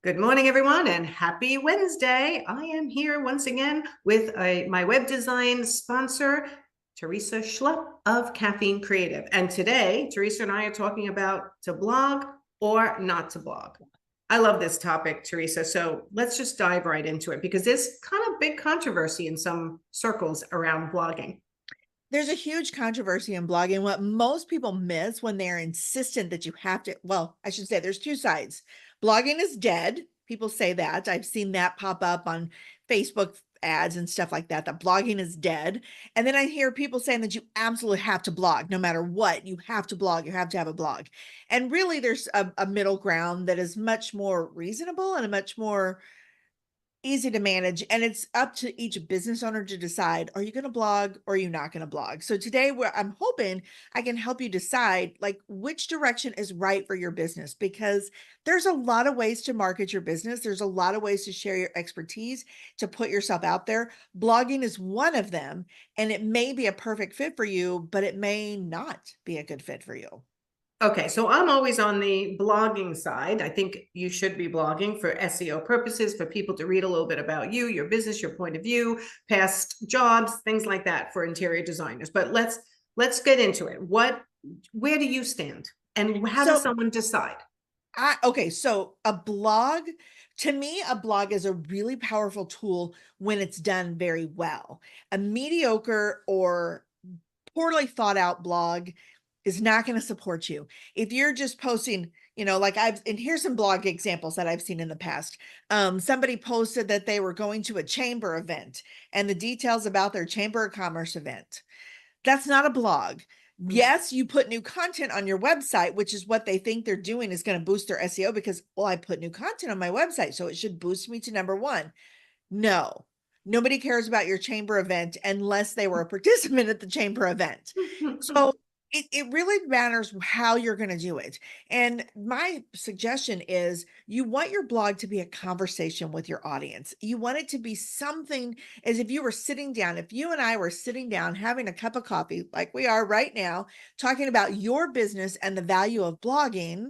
Good morning, everyone, and happy Wednesday. I am here once again with my web design sponsor, Teresa Schlup of Caffeine Creative. And today, Teresa and I are talking about to blog or not to blog. I love this topic, Teresa. So let's just dive right into it because there's kind of big controversy in some circles around blogging. There's a huge controversy in blogging. What most people miss when they're insistent that you have to, well, I should say there's two sides. Blogging is dead. People say that. I've seen that pop up on Facebook ads and stuff like that, that blogging is dead. And then I hear people saying that you absolutely have to blog no matter what. You have to blog. You have to have a blog. And really, there's a middle ground that is much more reasonable and a much more easy to manage, and it's up to each business owner to decide, are you going to blog or are you not going to blog? So today where I'm hoping I can help you decide like which direction is right for your business, because there's a lot of ways to market your business. There's a lot of ways to share your expertise, to put yourself out there. Blogging is one of them, and it may be a perfect fit for you, but it may not be a good fit for you. Okay, so I'm always on the blogging side. I think you should be blogging for SEO purposes, for people to read a little bit about you, your business, your point of view, past jobs, things like that for interior designers. But let's get into it. Where do you stand? And how does So someone decide? okay, so a blog, to me, a blog is a really powerful tool when it's done very well. A mediocre or poorly thought out blog is not going to support you. If you're just posting, like and here's some blog examples that I've seen in the past. Somebody posted that they were going to a chamber event and the details about their chamber of commerce event. That's not a blog. Yes, you put new content on your website, which is what they think they're doing is going to boost their SEO because, well, I put new content on my website, so it should boost me to number one. No, nobody cares about your chamber event unless they were a participant at the chamber event. So it really matters how you're going to do it. And my suggestion is you want your blog to be a conversation with your audience. You want it to be something as if you were sitting down, if you and I were sitting down having a cup of coffee, like we are right now, talking about your business and the value of blogging.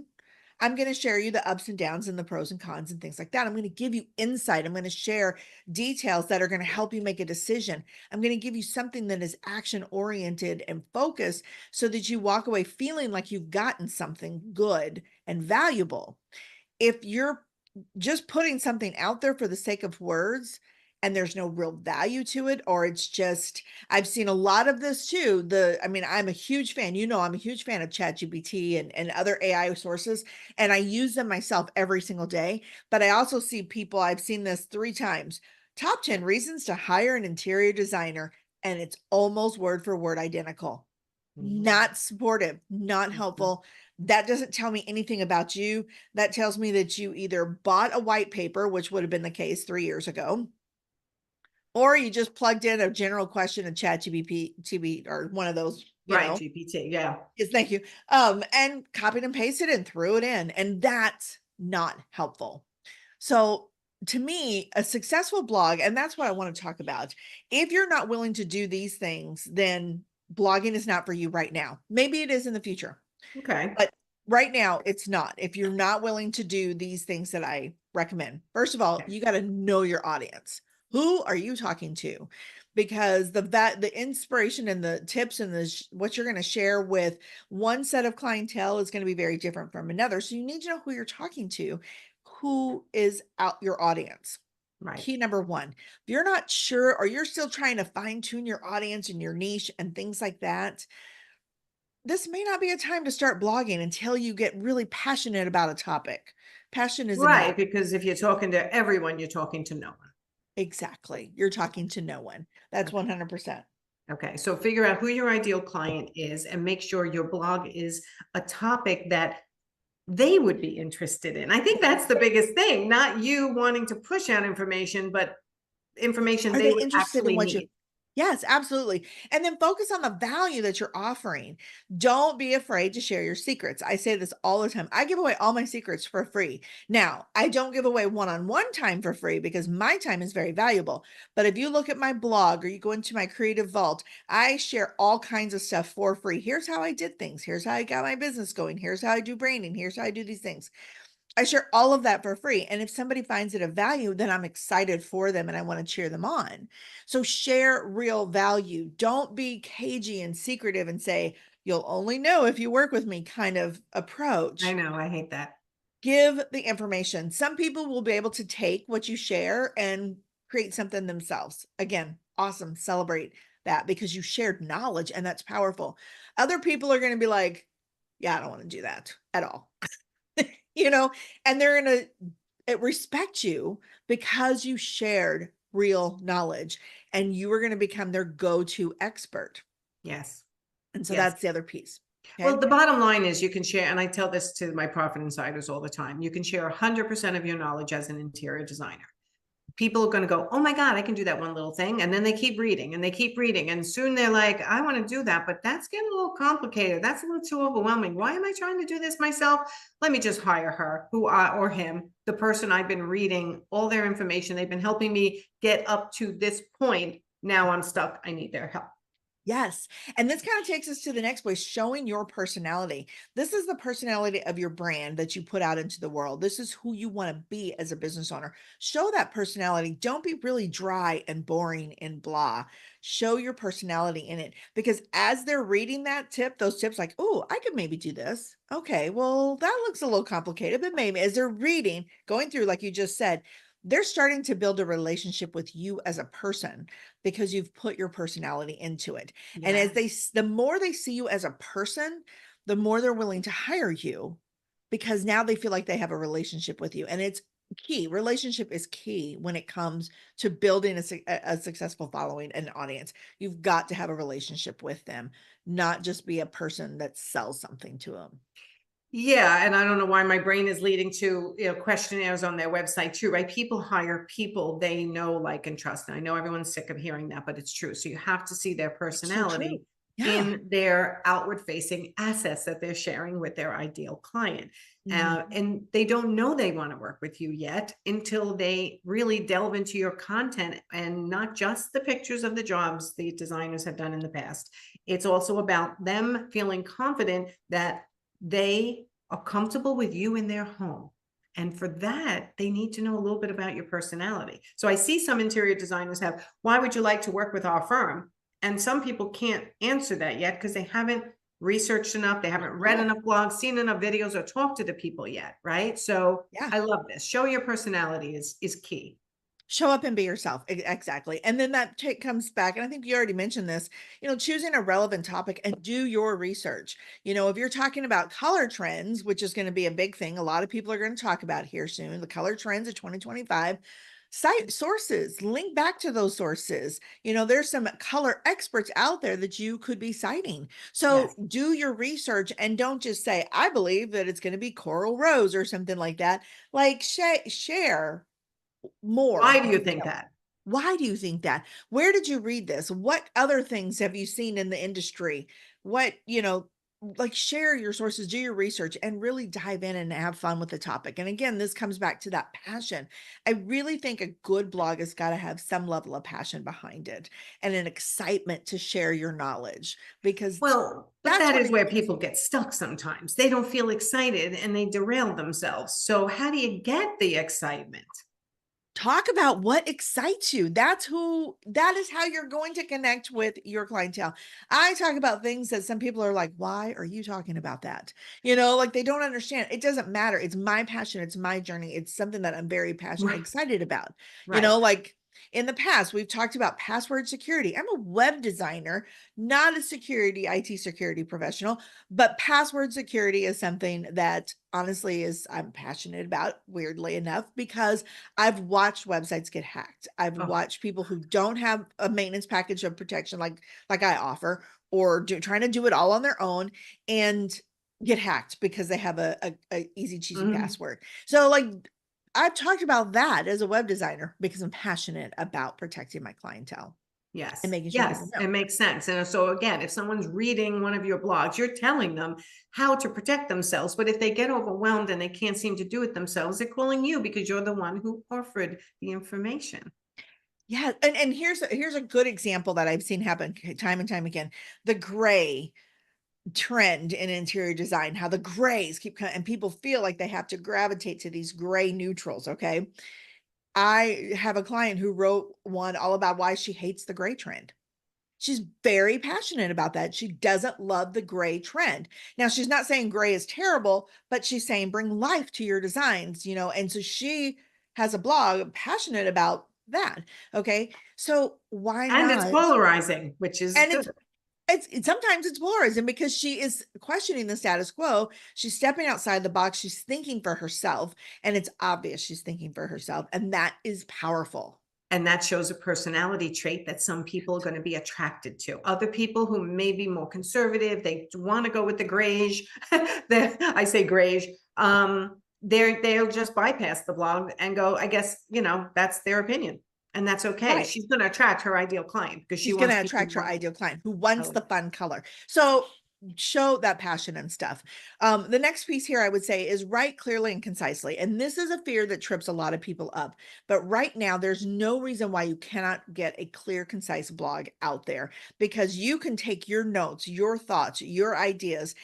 I'm going to share you the ups and downs and the pros and cons and things like that. I'm going to give you insight. I'm going to share details that are going to help you make a decision. I'm going to give you something that is action oriented and focused so that you walk away feeling like you've gotten something good and valuable. If you're just putting something out there for the sake of words and there's no real value to it, or it's just, I've seen a lot of this too. I'm a huge fan, I'm a huge fan of ChatGPT and other AI sources, and I use them myself every single day. But I also see people, I've seen this 3 times, top 10 reasons to hire an interior designer, and it's almost word for word identical. Not supportive, not helpful. That doesn't tell me anything about you. That tells me that you either bought a white paper, which would have been the case 3 years ago, or you just plugged in a general question in ChatGPT or one of those, Right, GPT, yeah. yes, thank you. And copied and pasted and threw it in. And that's not helpful. So to me, a successful blog, and that's what I want to talk about. If you're not willing to do these things, then blogging is not for you right now. Maybe it is in the future, Okay. but right now it's not. If you're not willing to do these things that I recommend, first of all, Okay. you got to know your audience. Who are you talking to? Because the inspiration and the tips and what you're going to share with one set of clientele is going to be very different from another. So you need to know who you're talking to, who is out your audience. Right. Key number one. If you're not sure or you're still trying to fine tune your audience and your niche and things like that, this may not be a time to start blogging until you get really passionate about a topic. Passion is enough. Right, because if you're talking to everyone, you're talking to no one. Exactly. You're talking to no one. That's Okay. 100%. Okay, so figure out who your ideal client is and make sure your blog is a topic that they would be interested in. I think that's the biggest thing, not you wanting to push out information, but information Are they they would interested in actually what you need. Yes, absolutely. And then focus on the value that you're offering. Don't be afraid to share your secrets. I say this all the time. I give away all my secrets for free. Now, I don't give away one-on-one time for free because my time is very valuable. But if you look at my blog or you go into my creative vault, I share all kinds of stuff for free. Here's how I did things. Here's how I got my business going. Here's how I do branding. Here's how I do these things. I share all of that for free. And if somebody finds it of value, then I'm excited for them and I want to cheer them on. So share real value. Don't be cagey and secretive and say, you'll only know if you work with me kind of I approach. know, I hate that. Give the information. Some people will be able to take what you share and create something themselves. Again, awesome. Celebrate that because you shared knowledge and that's powerful. Other people are going to be like, yeah, I don't want to do that at all. You know, and they're going to respect you because you shared real knowledge and you were going to become their go-to expert. Yes. And so Yes. that's the other piece. Well, Okay. the bottom line is you can share, and I tell this to my profit insiders all the time, you can share 100% of your knowledge as an interior designer. People are going to go, oh my God, I can do that one little thing. And then they keep reading and they keep reading. And soon they're like, I want to do that, but that's getting a little complicated. That's a little too overwhelming. Why am I trying to do this myself? Let me just hire her or him, the person I've been reading all their information. They've been helping me get up to this point. Now I'm stuck. I need their help. Yes. And this kind of takes us to the next place, showing your personality. This is the personality of your brand that you put out into the world. This is who you want to be as a business owner. Show that personality. Don't be really dry and boring and blah. Show your personality in it because as they're reading that tip, those tips like, oh, I could maybe do this. Okay, well, that looks a little complicated, but maybe as they're reading, going through, like you just said, they're starting to build a relationship with you as a person because you've put your personality into it. And as Yes. the more they see you as a person, the more they're willing to hire you because now they feel like they have a relationship with you. And it's key. Relationship is key when it comes to building a successful following and audience. You've got to have a relationship with them, not just be a person that sells something to them. Yeah, and I don't know why my brain is leading to questionnaires on their website too, right? People hire people they know, like, and trust. And I know everyone's sick of hearing that, but it's true. So you have to see their It's so true. personality Yeah. in their outward-facing assets that they're sharing with their ideal client. Mhm. And they don't know they want to work with you yet until they really delve into your content and not just the pictures of the jobs the designers have done in the past. It's also about them feeling confident that they are comfortable with you in their home. And for that, they need to know a little bit about your personality. So I see some interior designers have, why would you like to work with our firm? And some people can't answer that yet because they haven't researched enough, they haven't read Oh, enough blogs, seen enough videos, or talked to the people yet, right? So yeah. I love this. Show your personality is key. Show up and be yourself. Exactly. And then that comes back. And I think you already mentioned this, choosing a relevant topic and do your research. If you're talking about color trends, which is going to be a big thing, a lot of people are going to talk about here soon, the color trends of 2025. Cite sources, link back to those sources. There's some color experts out there that you could be citing. So Yes. do your research and don't just say, I believe that it's going to be coral rose or something like that. Like share more Why do you think detail. that? Why do you think that? Where did you read this? What other things have you seen in the industry? What, like share your sources, do your research, and really dive in and have fun with the topic. And again, this comes back to that passion. I really think a good blog has got to have some level of passion behind it and an excitement to share your knowledge because Well, but that's that what is it where is. people get stuck sometimes. They don't feel excited and they derail themselves. So, how do you get the excitement? Talk about what excites you. That is how you're going to connect with your clientele. I talk about things that some people are like, why are you talking about that? Like they don't understand. It doesn't matter. It's my passion. It's my journey. It's something that I'm very passionate, Right. excited about. Right. Like in the past, we've talked about password security. I'm a web designer, not a IT security professional, but password security is something that honestly I'm passionate about, weirdly enough, because I've watched websites get hacked. I've Oh, watched people who don't have a maintenance package of protection like I offer, or trying to do it all on their own and get hacked because they have a easy cheesy mhm. password. So like I've talked about that as a web designer because I'm passionate about protecting my clientele and Yes. making sure people Yes. know. It makes sense. And so, again, if someone's reading one of your blogs, you're telling them how to protect themselves. But if they get overwhelmed and they can't seem to do it themselves, they're calling you because you're the one who offered the information. Yeah, and here's a good example that I've seen happen time and time again. The gray trend in interior design, how the grays keep coming and people feel like they have to gravitate to these gray neutrals. Okay. I have a client who wrote one all about why she hates the gray trend. She's very passionate about that. She doesn't love the gray trend. Now, she's not saying gray is terrible, but she's saying bring life to your designs, you know, and so she has a blog passionate about that. Okay. So why And it's not? polarizing, which is And good. it's sometimes it's polarizing because she is questioning the status quo. She's stepping outside the box. She's thinking for herself, and it's obvious she's thinking for herself, and that is powerful. And that shows a personality trait that some people are going to be attracted to. Other people who may be more conservative, they want to go with the grayish. I say grayish. They'll just bypass the blog and go, I guess, you know, that's their opinion. And that's okay. Right. She's going to attract her ideal client because she She's going wants to people attract who her want ideal client who wants to. the fun color. So show that passion and stuff. The next piece here I would say is write clearly and concisely. And this is a fear that trips a lot of people up. But right now, there's no reason why you cannot get a clear, concise blog out there, because you can take your notes, your thoughts, your ideas,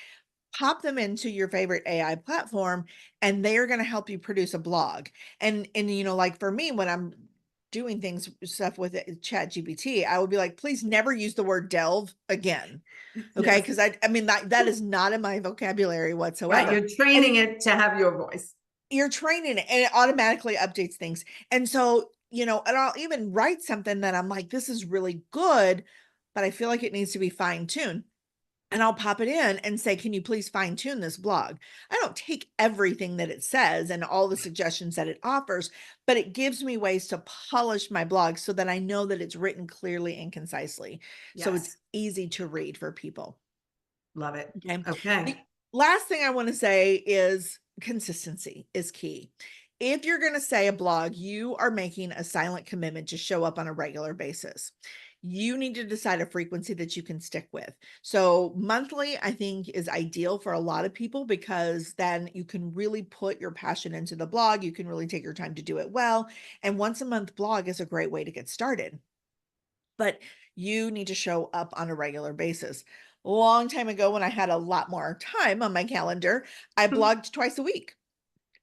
pop them into your favorite AI platform, and they are going to help you produce a blog. And you know, like for me, when I'm doing things stuff with Chat GPT, I would be like, please never use the word delve again. Okay. Yes. Cause I mean, that is not in my vocabulary Right. whatsoever. You're And training it to have your voice. you're training it and it automatically updates things. And so, you know, and I'll even write something that I'm like, this is really good, but I feel like it needs to be fine tuned. And I'll pop it in and say, can you please fine tune this blog? I don't take everything that it says and all the suggestions that it offers, but it gives me ways to polish my blog so that I know that it's written clearly and concisely. So it's Yes. easy to read for people. Love it. Okay. Okay. The last thing I want to say is consistency is key. If you're going to say a blog, you are making a silent commitment to show up on a regular basis. You need to decide a frequency that you can stick with. So, monthly, I think, is ideal for a lot of people because then you can really put your passion into the blog. You can really take your time to do it well. And once a month blog is a great way to get started. But you need to show up on a regular basis. A long time ago, when I had a lot more time on my calendar, I blogged twice a week.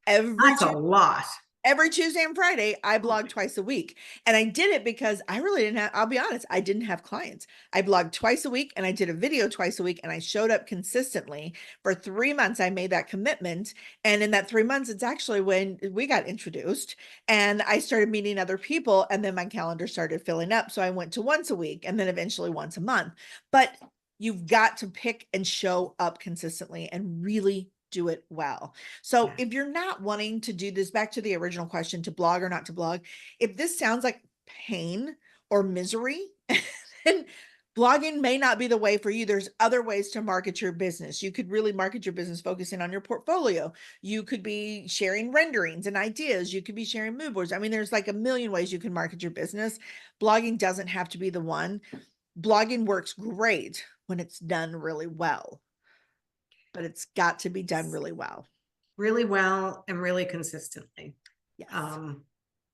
Every That's a Tuesday lot. Every Tuesday and Friday, I blog twice a week. And I did it because I really didn't have, I'll be honest, I didn't have clients. I blogged twice a week and I did a video twice a week and I showed up consistently. For 3 months, I made that commitment. And in that 3 months, it's actually when we got introduced and I started meeting other people. And then my calendar started filling up. So I went to once a week and then eventually once a month. But you've got to pick and show up consistently and really do it well. So Yeah. if you're not wanting to do this, back to the original question, to blog or not to blog, if this sounds like pain or misery, then blogging may not be the way for you. There's other ways to market your business. You could really market your business focusing on your portfolio. You could be sharing renderings and ideas. You could be sharing mood boards. I mean, there's like a million ways you can market your business. Blogging doesn't have to be the one. Blogging works great when it's done really well, but it's got to be done really well. Really well and really consistently. Yes. Um,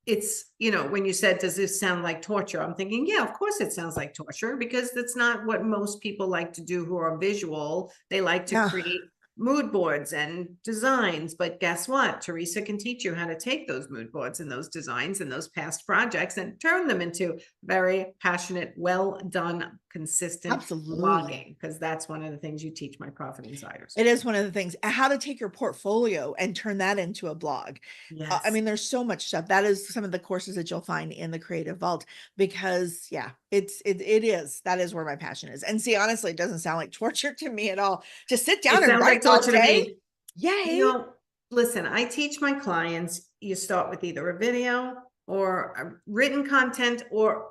it's, you know, when you said, does this sound like torture? I'm thinking, yeah, of course it sounds like torture because that's not what most people like to do who are visual. They like to Yeah, create mood boards and designs. But guess what? Teresa can teach you how to take those mood boards and those designs and those past projects and turn them into very passionate, well done, consistent absolutely. blogging, because that's one of the things you teach my profit insiders. It is one of the things, how to take your portfolio and turn that into a blog. I Yes. mean, there's so much stuff. That is some of the courses that you'll find in the Creative Vault because yeah, that is where my passion is. And see, honestly, it doesn't sound like torture to me at all. Just sit down It and sounds write like all torture to day. me. You Yay. know, listen, I teach my clients, you start with either a video or a written content or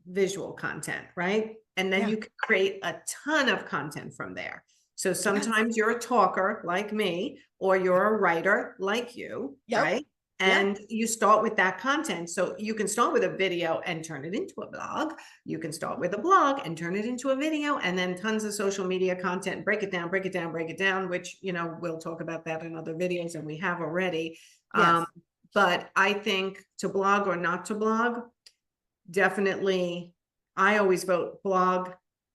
visual content, right? And then Yeah. you can create a ton of content from there. So Yes. sometimes you're a talker like me, or you're a writer like you, Yep. right? Yeah. And you start with that content. So you can start with a video and turn it into a blog. You can start with a blog and turn it into a video, and then tons of social media content, break it down, break it down, break it down, which, you know, we'll talk about that in other videos and we have already. Yes. But I think to blog or not to blog, definitely, I always vote blog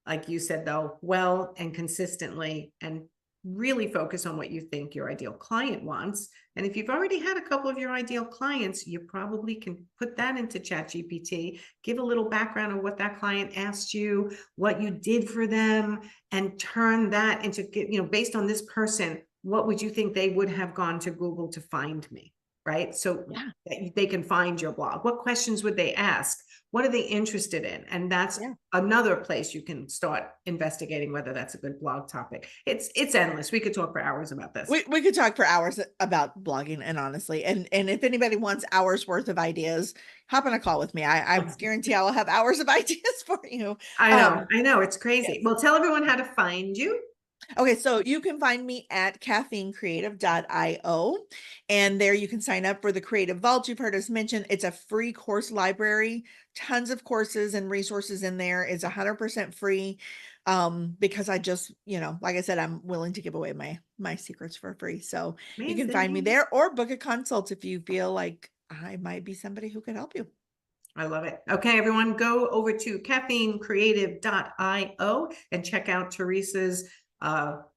like you said, though, well and consistently, and really focus on what you think your ideal client wants. And if you've already had a couple of your ideal clients, you probably can put that into ChatGPT, give a little background of what that client asked you, what you did for them, and turn that into, based on this person, what would you think they would have gone to Google to find me? Right? So Yeah. they can find your blog. What questions would they ask? What are they interested in? And that's Yeah. another place you can start investigating whether that's a good blog topic. It's endless. We could talk for hours about this. We could talk for hours about blogging, and honestly, and if anybody wants hours worth of ideas, hop on a call with me. I guarantee I will have hours of ideas for you. I know, it's crazy. Yes. Well, tell everyone how to find you. Okay, so you can find me at caffeinecreative.io, and there you can sign up for the Creative Vault. You've heard us mention it's a free course library, tons of courses and resources in there. It's 100% free, because I just, like I said, I'm willing to give away my secrets for free. So you can find me Amazing. there, or book a consult if you feel like I might be somebody who could help you. I love it. Okay, everyone, go over to caffeinecreative.io and check out Teresa's,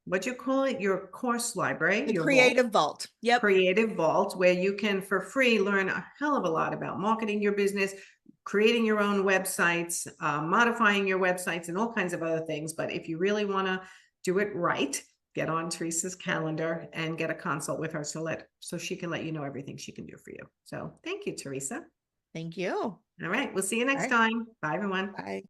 what you call it, your course library, The your vault. Creative Vault. Yep. Creative Vault, where you can, for free, learn a hell of a lot about marketing your business, creating your own websites, modifying your websites, and all kinds of other things. But if you really want to do it right, get on Teresa's calendar and get a consult with her so she can let you know everything she can do for you. So thank you, Teresa. Thank you. All right, we'll see you All next right. time. Bye, everyone. Bye.